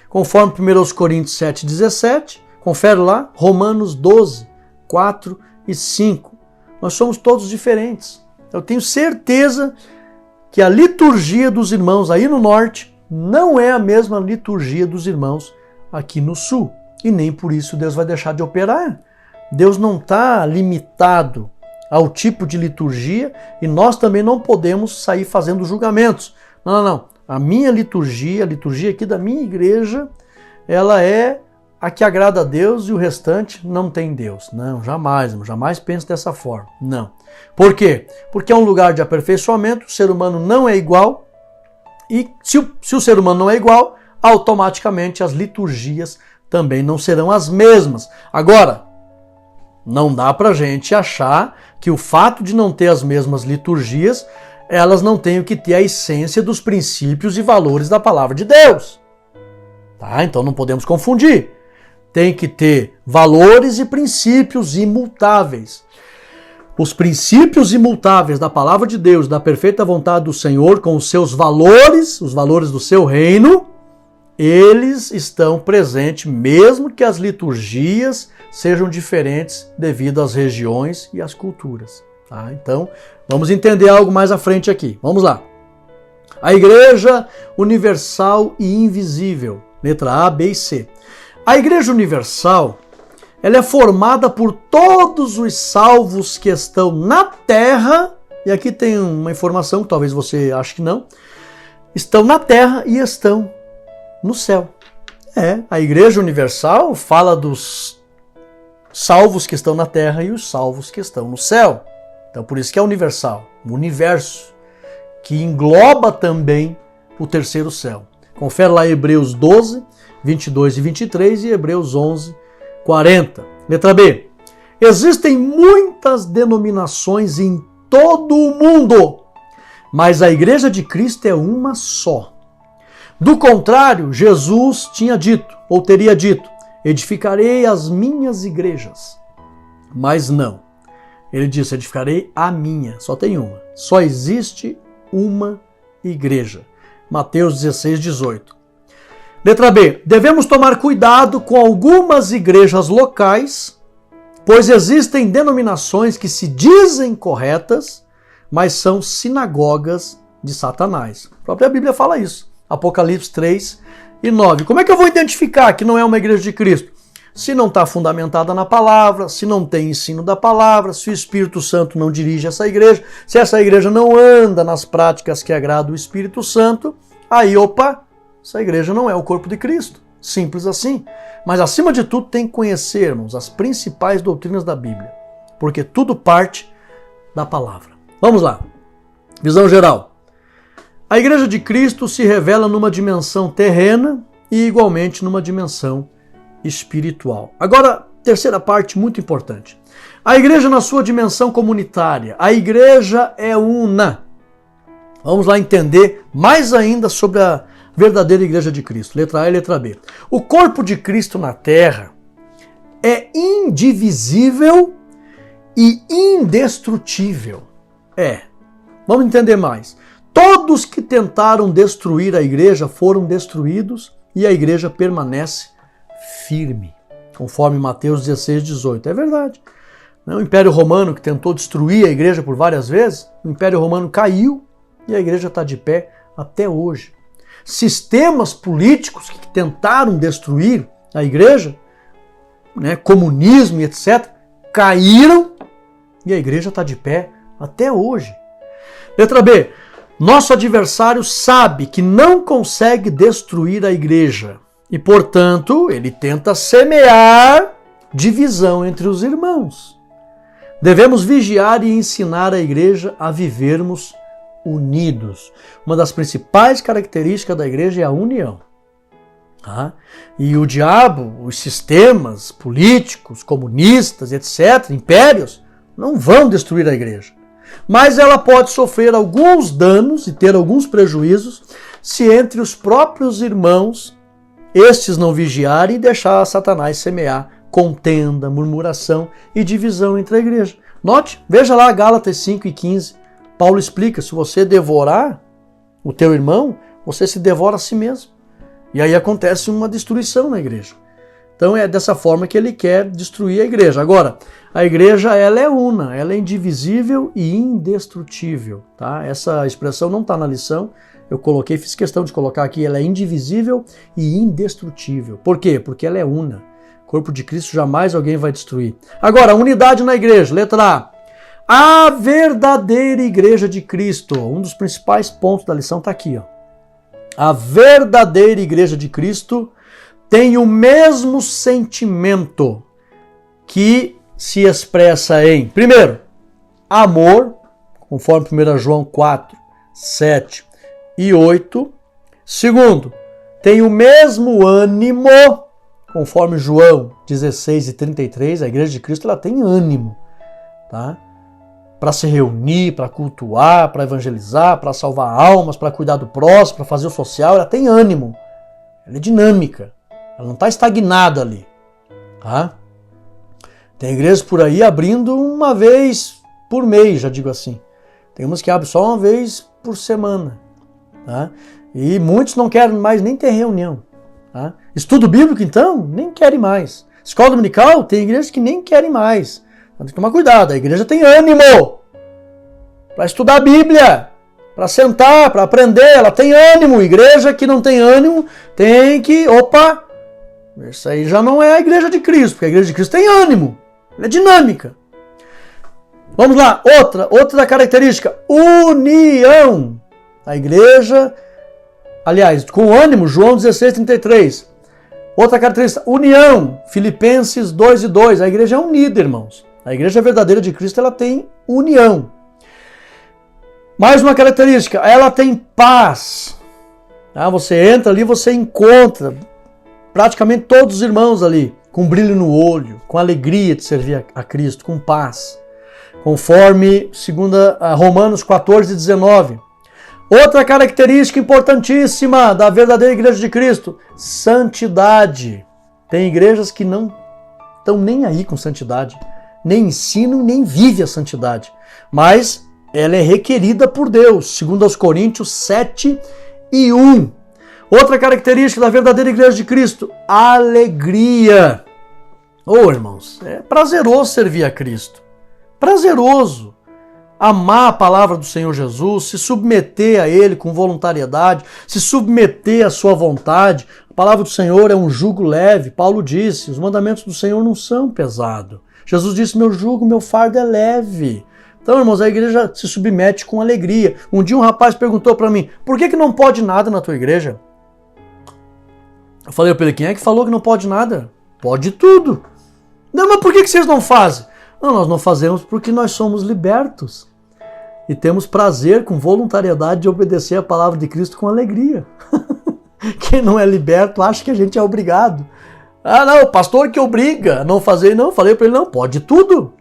Conforme 1 Coríntios 7,17, confere lá, Romanos 12, 4 e 5. Nós somos todos diferentes. Eu tenho certeza que a liturgia dos irmãos aí no norte não é a mesma liturgia dos irmãos aqui no sul. E nem por isso Deus vai deixar de operar. Deus não está limitado ao tipo de liturgia e nós também não podemos sair fazendo julgamentos. Não. A minha liturgia, a liturgia aqui da minha igreja, ela é a que agrada a Deus e o restante não tem Deus. Não, jamais pense dessa forma. Não. Por quê? Porque é um lugar de aperfeiçoamento, o ser humano não é igual e se o ser humano não é igual, automaticamente as liturgias também não serão as mesmas. Agora, não dá pra gente achar que o fato de não ter as mesmas liturgias, elas não tenham que ter a essência dos princípios e valores da palavra de Deus. Tá? Então não podemos confundir. Tem que ter valores e princípios imutáveis. Os princípios imutáveis da palavra de Deus, da perfeita vontade do Senhor, com os seus valores, os valores do seu reino, eles estão presentes, mesmo que as liturgias sejam diferentes devido às regiões e às culturas. Tá? Então, vamos entender algo mais à frente aqui. Vamos lá. A Igreja Universal e Invisível. Letra A, B e C. A Igreja Universal, ela é formada por todos os salvos que estão na terra, e aqui tem uma informação que talvez você ache que não, estão na terra e estão no céu. A Igreja Universal fala dos salvos que estão na terra e os salvos que estão no céu. Então por isso que é universal, o universo, que engloba também o terceiro céu. Confere lá Hebreus 12, 22 e 23 e Hebreus 11, 40. Letra B. Existem muitas denominações em todo o mundo, mas a Igreja de Cristo é uma só. Do contrário, Jesus tinha dito, ou teria dito, edificarei as minhas igrejas. Mas não. Ele disse, edificarei a minha. Só tem uma. Só existe uma igreja. Mateus 16, 18. Letra B. Devemos tomar cuidado com algumas igrejas locais, pois existem denominações que se dizem corretas, mas são sinagogas de Satanás. A própria Bíblia fala isso. Apocalipse 3 e 9. Como é que eu vou identificar que não é uma igreja de Cristo? Se não está fundamentada na palavra, se não tem ensino da palavra, se o Espírito Santo não dirige essa igreja, se essa igreja não anda nas práticas que agradam o Espírito Santo, aí, essa igreja não é o corpo de Cristo. Simples assim. Mas, acima de tudo, tem que conhecermos as principais doutrinas da Bíblia, porque tudo parte da palavra. Vamos lá. Visão geral. A Igreja de Cristo se revela numa dimensão terrena e, igualmente, numa dimensão espiritual. Agora, terceira parte muito importante. A igreja na sua dimensão comunitária. A igreja é una. Vamos lá entender mais ainda sobre a verdadeira igreja de Cristo. Letra A e letra B. O corpo de Cristo na terra é indivisível e indestrutível. Vamos entender mais. Todos que tentaram destruir a igreja foram destruídos e a igreja permanece firme, conforme Mateus 16, 18. É verdade. O Império Romano, que tentou destruir a igreja por várias vezes, o Império Romano caiu e a igreja está de pé até hoje. Sistemas políticos que tentaram destruir a igreja, comunismo e etc., caíram e a igreja está de pé até hoje. Letra B. Nosso adversário sabe que não consegue destruir a igreja e, portanto, ele tenta semear divisão entre os irmãos. Devemos vigiar e ensinar a igreja a vivermos unidos. Uma das principais características da igreja é a união. Tá? E o diabo, os sistemas políticos, comunistas, etc., impérios, não vão destruir a igreja. Mas ela pode sofrer alguns danos e ter alguns prejuízos se entre os próprios irmãos estes não vigiarem e deixar Satanás semear contenda, murmuração e divisão entre a igreja. Note, veja lá Gálatas 5:15. Paulo explica, se você devorar o teu irmão, você se devora a si mesmo. E aí acontece uma destruição na igreja. Então é dessa forma que ele quer destruir a igreja. Agora, a igreja ela é una, ela é indivisível e indestrutível. Tá? Essa expressão não está na lição, eu coloquei, fiz questão de colocar aqui, ela é indivisível e indestrutível. Por quê? Porque ela é una. O corpo de Cristo jamais alguém vai destruir. Agora, unidade na igreja, letra A. A verdadeira igreja de Cristo. Um dos principais pontos da lição está aqui. Ó. A verdadeira igreja de Cristo tem o mesmo sentimento que se expressa em, primeiro, amor, conforme 1 João 4, 7 e 8. Segundo, tem o mesmo ânimo, conforme João 16 e 33. A igreja de Cristo ela tem ânimo, tá? Para se reunir, para cultuar, para evangelizar, para salvar almas, para cuidar do próximo, para fazer o social, ela tem ânimo. Ela é dinâmica. Ela não está estagnada ali. Tá? Tem igrejas por aí abrindo uma vez por mês, já digo assim. Tem umas que abrem só uma vez por semana. Tá? E muitos não querem mais nem ter reunião. Tá? Estudo bíblico, então, nem querem mais. Escola dominical, tem igrejas que nem querem mais. Tem que tomar cuidado, a igreja tem ânimo para estudar a Bíblia, para sentar, para aprender, ela tem ânimo. Igreja que não tem ânimo tem que, isso aí já não é a igreja de Cristo, porque a igreja de Cristo tem ânimo, ela é dinâmica. Vamos lá, outra característica, união. A igreja, aliás, com ânimo, João 16:33. Outra característica, união, Filipenses 2:2. A igreja é unida, irmãos. A igreja verdadeira de Cristo ela tem união. Mais uma característica, ela tem paz. Você entra ali, você encontra praticamente todos os irmãos ali, com brilho no olho, com alegria de servir a Cristo, com paz. Conforme 2 Romanos 14:19. Outra característica importantíssima da verdadeira igreja de Cristo, santidade. Tem igrejas que não estão nem aí com santidade. Nem ensinam, nem vivem a santidade. Mas ela é requerida por Deus, segundo aos Coríntios 7:1. Outra característica da verdadeira igreja de Cristo, alegria. Irmãos, é prazeroso servir a Cristo. Prazeroso. Amar a palavra do Senhor Jesus, se submeter a Ele com voluntariedade, se submeter à sua vontade. A palavra do Senhor é um jugo leve. Paulo disse, os mandamentos do Senhor não são pesados. Jesus disse, meu jugo, meu fardo é leve. Então, irmãos, a igreja se submete com alegria. Um dia um rapaz perguntou para mim, por que não pode nada na tua igreja? Eu falei para ele, quem é que falou que não pode nada? Pode tudo. Não, mas por que vocês não fazem? Não, nós não fazemos porque nós somos libertos. E temos prazer com voluntariedade de obedecer a palavra de Cristo com alegria. Quem não é liberto acha que a gente é obrigado. Não, o pastor que obriga a não fazer. Não, falei para ele, não, pode tudo.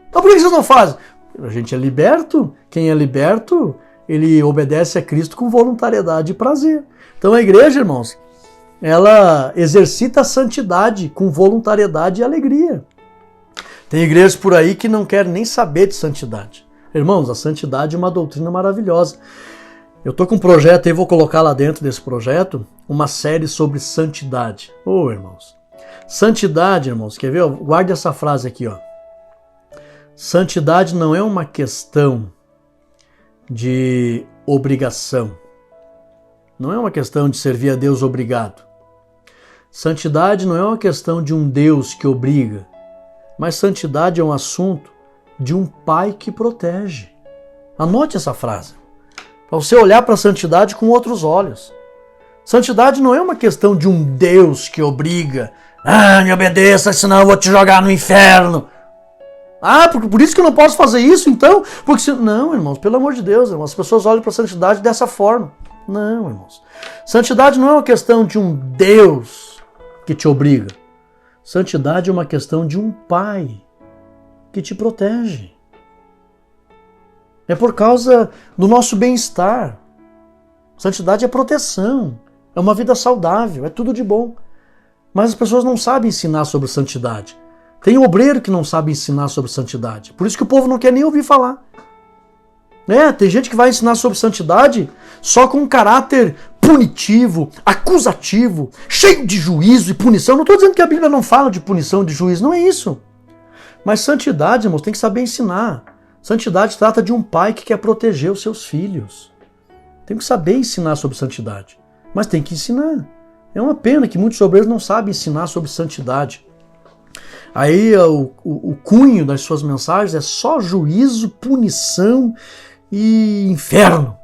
Então por que vocês não fazem? A gente é liberto. Quem é liberto, ele obedece a Cristo com voluntariedade e prazer. Então a igreja, irmãos, ela exercita a santidade com voluntariedade e alegria. Tem igrejas por aí que não querem nem saber de santidade. Irmãos, a santidade é uma doutrina maravilhosa. Eu estou com um projeto e vou colocar lá dentro desse projeto uma série sobre santidade. Irmãos, santidade, irmãos, quer ver? Guarde essa frase aqui, ó. Santidade não é uma questão de obrigação. Não é uma questão de servir a Deus obrigado. Santidade não é uma questão de um Deus que obriga. Mas santidade é um assunto de um pai que protege. Anote essa frase. Para você olhar para a santidade com outros olhos. Santidade não é uma questão de um Deus que obriga. Me obedeça, senão eu vou te jogar no inferno. Por isso que eu não posso fazer isso, então? Não, irmãos, pelo amor de Deus, irmãos, as pessoas olham para a santidade dessa forma. Não, irmãos. Santidade não é uma questão de um Deus que te obriga. Santidade é uma questão de um Pai que te protege. É por causa do nosso bem-estar. Santidade é proteção, é uma vida saudável, é tudo de bom. Mas as pessoas não sabem ensinar sobre santidade. Tem obreiro que não sabe ensinar sobre santidade. Por isso que o povo não quer nem ouvir falar. Tem gente que vai ensinar sobre santidade só com um caráter punitivo, acusativo, cheio de juízo e punição. Não estou dizendo que a Bíblia não fala de punição e de juízo, não é isso. Mas santidade, irmãos, tem que saber ensinar. Santidade trata de um pai que quer proteger os seus filhos. Tem que saber ensinar sobre santidade, mas tem que ensinar. É uma pena que muitos obreiros não sabem ensinar sobre santidade. Aí o cunho das suas mensagens é só juízo, punição e inferno.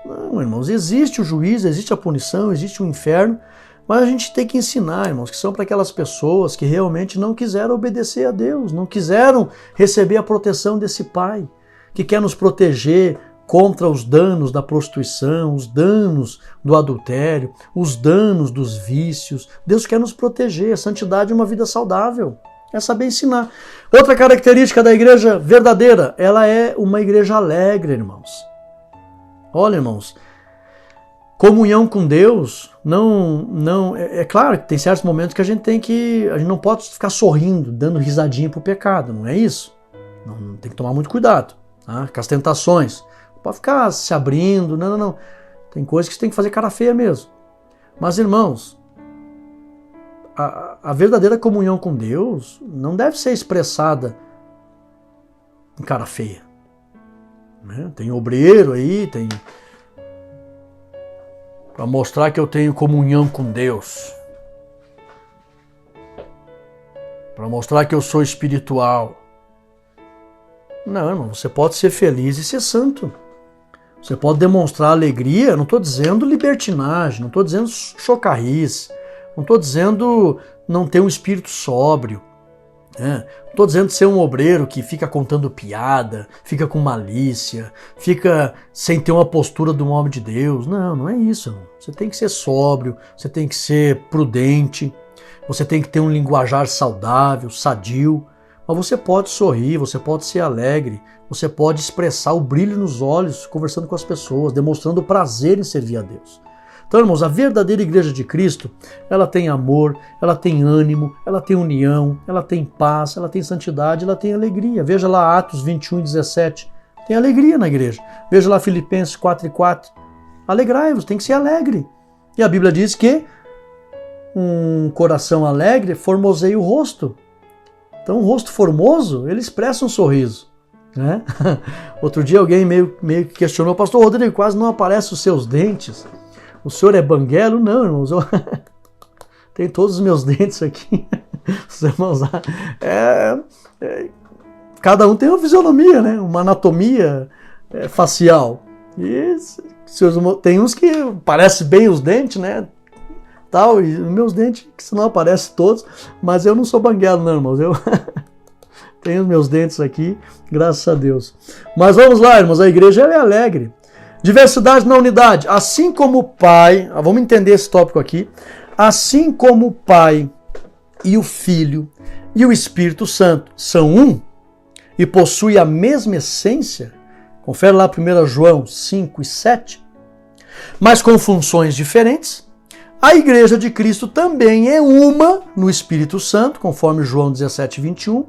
Não, irmãos, existe o juízo, existe a punição, existe o inferno, mas a gente tem que ensinar, irmãos, que são para aquelas pessoas que realmente não quiseram obedecer a Deus, não quiseram receber a proteção desse Pai, que quer nos proteger contra os danos da prostituição, os danos do adultério, os danos dos vícios. Deus quer nos proteger. A santidade é uma vida saudável. É saber ensinar. Outra característica da igreja verdadeira, ela é uma igreja alegre, irmãos. Olha, irmãos, comunhão com Deus, é claro que tem certos momentos que a gente não pode ficar sorrindo, dando risadinha pro pecado, não é isso? Não, tem que tomar muito cuidado, tá? Com as tentações. Não pode ficar se abrindo, não. Tem coisas que você tem que fazer cara feia mesmo. Mas, irmãos, a verdadeira comunhão com Deus não deve ser expressada em cara feia. Tem obreiro aí, tem... para mostrar que eu tenho comunhão com Deus. Para mostrar que eu sou espiritual. Não, irmão, você pode ser feliz e ser santo. Você pode demonstrar alegria, não estou dizendo libertinagem, não estou dizendo chocarrice, não estou dizendo não ter um espírito sóbrio. Não estou dizendo ser um obreiro que fica contando piada, fica com malícia, fica sem ter uma postura de um homem de Deus. Não é isso, irmão. Você tem que ser sóbrio, você tem que ser prudente, você tem que ter um linguajar saudável, sadio. Mas você pode sorrir, você pode ser alegre, você pode expressar o brilho nos olhos, conversando com as pessoas, demonstrando prazer em servir a Deus. Então, irmãos, a verdadeira igreja de Cristo, ela tem amor, ela tem ânimo, ela tem união, ela tem paz, ela tem santidade, ela tem alegria. Veja lá Atos 21:17, tem alegria na igreja. Veja lá Filipenses 4:4, alegrai-vos, tem que ser alegre. E a Bíblia diz que um coração alegre formoseia o rosto. Então, um rosto formoso, ele expressa um sorriso. Né? Outro dia alguém meio que questionou, pastor Rodrigo, quase não aparecem os seus dentes. O senhor é banguelo? Não, irmãos. Tem todos os meus dentes aqui. Os irmãos lá. Cada um tem uma fisionomia, né? Uma anatomia facial. E tem uns que parecem bem os dentes, né? Tal, e os meus dentes, que se não aparecem todos, mas eu não sou banguelo, não, irmãos. Eu tenho os meus dentes aqui, graças a Deus. Mas vamos lá, irmãos, a igreja é alegre. Diversidade na unidade. Assim como o Pai, vamos entender esse tópico aqui. Assim como o Pai e o Filho e o Espírito Santo são um e possuem a mesma essência, confere lá 1 João 5:7, mas com funções diferentes, a igreja de Cristo também é uma no Espírito Santo, conforme João 17:21,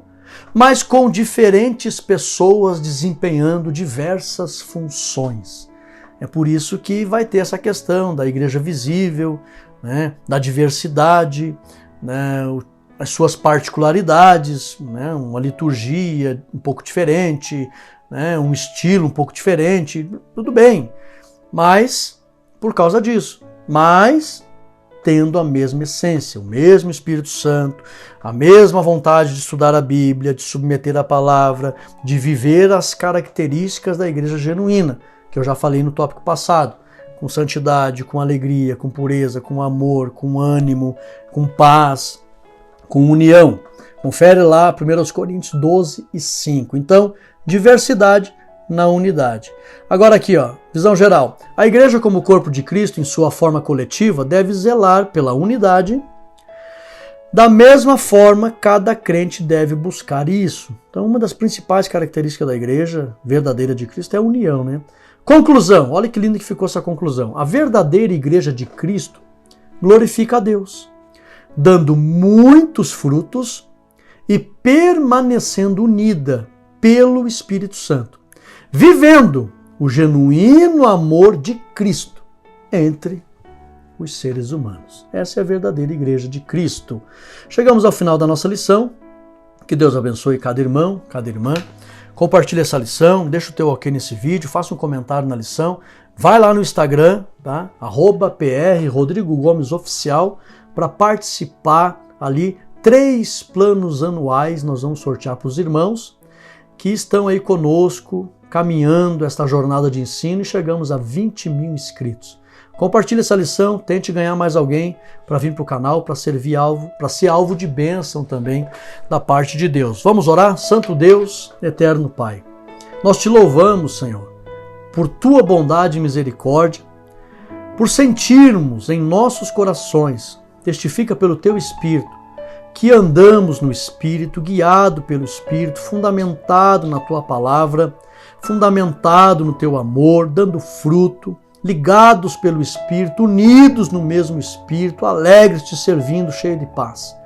mas com diferentes pessoas desempenhando diversas funções. É por isso que vai ter essa questão da igreja visível, né, da diversidade, né, as suas particularidades, né, uma liturgia um pouco diferente, né, um estilo um pouco diferente, tudo bem, mas por causa disso, mas tendo a mesma essência, o mesmo Espírito Santo, a mesma vontade de estudar a Bíblia, de submeter a palavra, de viver as características da igreja genuína, que eu já falei no tópico passado, com santidade, com alegria, com pureza, com amor, com ânimo, com paz, com união. Confere lá 1 Coríntios 12:5. Então, diversidade na unidade. Agora aqui, visão geral. A igreja como corpo de Cristo, em sua forma coletiva, deve zelar pela unidade. Da mesma forma, cada crente deve buscar isso. Então, uma das principais características da igreja verdadeira de Cristo é a união, né? Conclusão, olha que lindo que ficou essa conclusão. A verdadeira igreja de Cristo glorifica a Deus, dando muitos frutos e permanecendo unida pelo Espírito Santo, vivendo o genuíno amor de Cristo entre os seres humanos. Essa é a verdadeira igreja de Cristo. Chegamos ao final da nossa lição. Que Deus abençoe cada irmão, cada irmã. Compartilhe essa lição, deixa o teu ok nesse vídeo, faça um comentário na lição. Vai lá no Instagram, tá? @PR Rodrigo Gomes Oficial, para participar ali. 3 planos anuais nós vamos sortear para os irmãos que estão aí conosco, caminhando esta jornada de ensino e chegamos a 20 mil inscritos. Compartilhe essa lição, tente ganhar mais alguém para vir para o canal, para servir alvo, para ser alvo de bênção também da parte de Deus. Vamos orar? Santo Deus, eterno Pai, nós te louvamos, Senhor, por tua bondade e misericórdia, por sentirmos em nossos corações, testifica pelo teu Espírito, que andamos no Espírito, guiado pelo Espírito, fundamentado na tua palavra, fundamentado no teu amor, dando fruto, ligados pelo Espírito, unidos no mesmo Espírito, alegres te servindo, cheio de paz.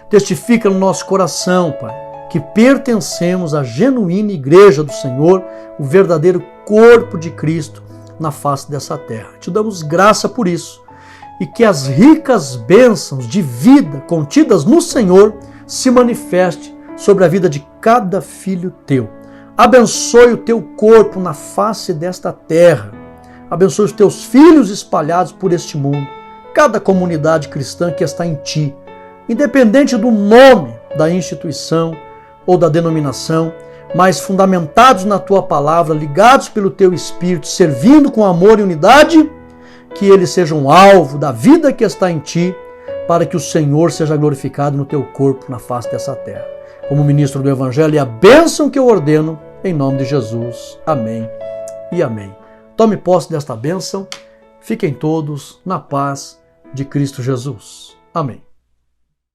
Testifica no nosso coração, Pai, que pertencemos à genuína igreja do Senhor, o verdadeiro corpo de Cristo na face dessa terra. Te damos graça por isso e que as ricas bênçãos de vida contidas no Senhor se manifeste sobre a vida de cada filho teu. Abençoe o teu corpo na face desta terra. Abençoe os teus filhos espalhados por este mundo, cada comunidade cristã que está em ti, independente do nome da instituição ou da denominação, mas fundamentados na tua palavra, ligados pelo teu Espírito, servindo com amor e unidade, que eles sejam alvo da vida que está em ti, para que o Senhor seja glorificado no teu corpo na face dessa terra. Como ministro do Evangelho, e a bênção que eu ordeno, em nome de Jesus. Amém e amém. Tome posse desta bênção, fiquem todos na paz de Cristo Jesus. Amém.